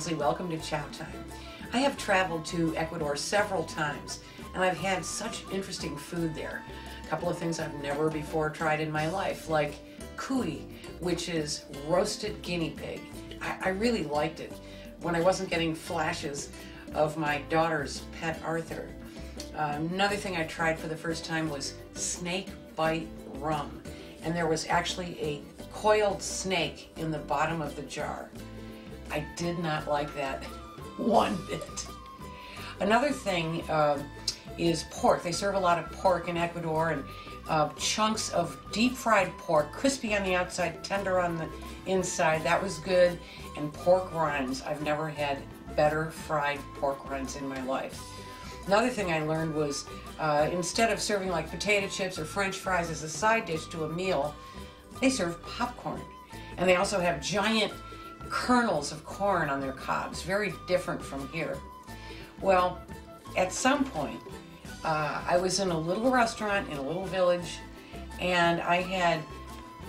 Leslie. Welcome to Chow Time. I have traveled to Ecuador several times and I've had such interesting food there. A couple of things I've never before tried in my life, like cuy, which is roasted guinea pig. I really liked it when I wasn't getting flashes of my daughter's pet Arthur. Another thing I tried for the first time was snake bite rum, and there was actually a coiled snake in the bottom of the jar. I did not like that one bit. Another thing is pork. They serve a lot of pork in Ecuador, and chunks of deep fried pork, crispy on the outside, tender on the inside. That was good. And pork rinds. I've never had better fried pork rinds in my life. Another thing I learned was instead of serving like potato chips or French fries as a side dish to a meal, they serve popcorn. And they also have giant kernels of corn on their cobs, very different from here. Well, at some point, I was in a little restaurant in a little village, and I had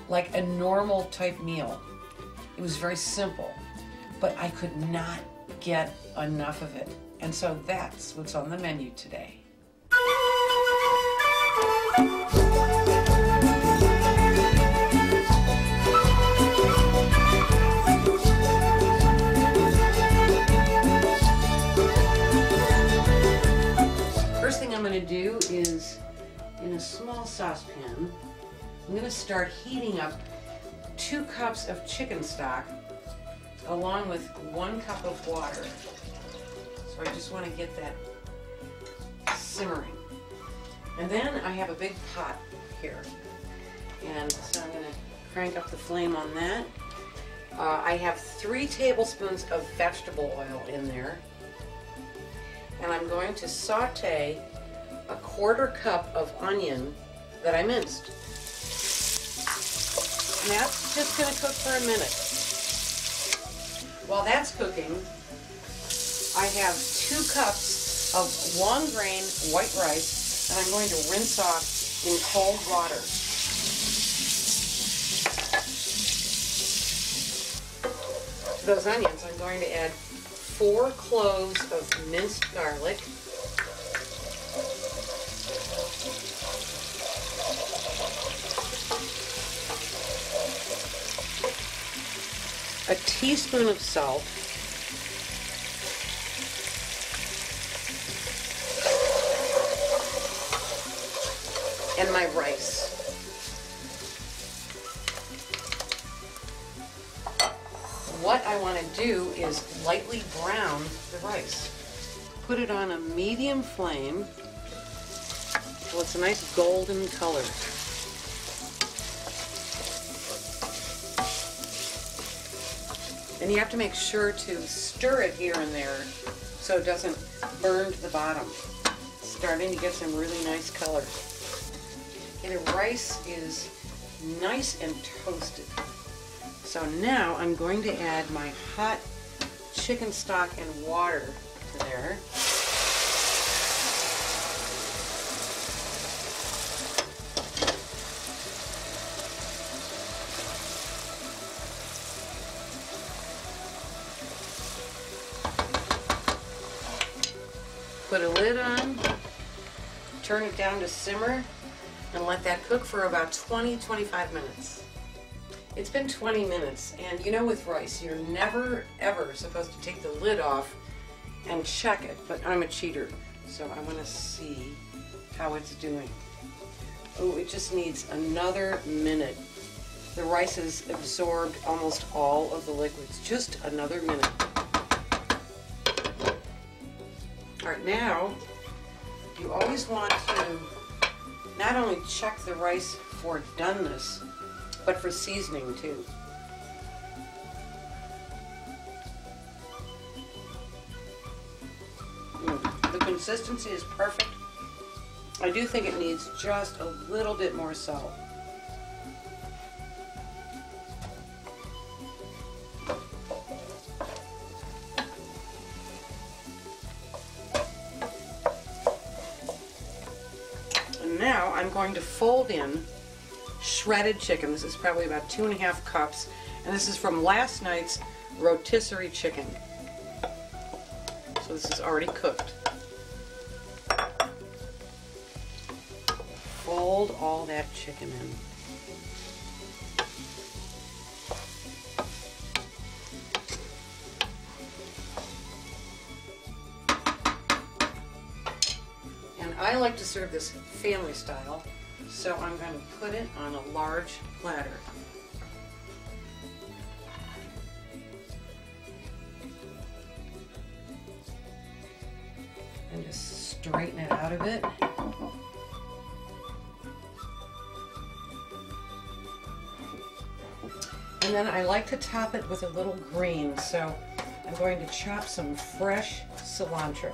like a normal type meal. It was very simple, but I could not get enough of it. And so that's what's on the menu today. First thing I'm going to do is, in a small saucepan, I'm going to start heating up 2 cups of chicken stock along with 1 cup of water. So I just want to get that simmering. And then I have a big pot here. And so I'm going to crank up the flame on that. I have 3 tablespoons of vegetable oil in there. And I'm going to saute a 1/4 cup of onion that I minced. And that's just going to cook for a minute. While that's cooking, I have 2 cups of long grain white rice that I'm going to rinse off in cold water. To those onions, I'm going to add 4 cloves of minced garlic, a teaspoon of salt, and my rice. What I want to do is lightly brown the rice. Put it on a medium flame till it's a nice golden color. And you have to make sure to stir it here and there so it doesn't burn to the bottom. It's starting to get some really nice color. And the rice is nice and toasted. So now I'm going to add my hot chicken stock and water to there. Put a lid on, turn it down to simmer, and let that cook for about 20-25 minutes. It's been 20 minutes, and you know with rice, you're never ever supposed to take the lid off and check it, but I'm a cheater, so I want to see how it's doing. Oh, it just needs another minute. The rice has absorbed almost all of the liquids. Just another minute. All right, now you always want to not only check the rice for doneness, but for seasoning too. The consistency is perfect. I do think it needs just a little bit more salt. And now I'm going to fold in shredded chicken. This is probably about 2½ cups, and this is from last night's rotisserie chicken. So this is already cooked. Fold all that chicken in. And I like to serve this family style, so I'm going to put it on a large platter. And just straighten it out a bit. And then I like to top it with a little green, so I'm going to chop some fresh cilantro.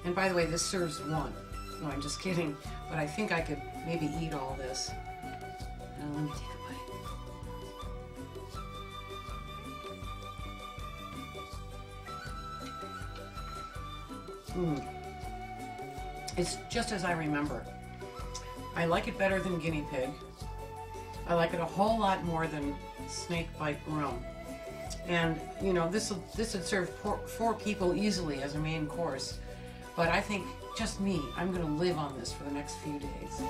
And by the way, this serves one. No, I'm just kidding. But I think I could maybe eat all this. Let me take a bite. It's just as I remember. I like it better than guinea pig. I like it a whole lot more than snake bite rum. And you know, this would serve 4 people easily as a main course. But I think, just me, I'm going to live on this for the next few days.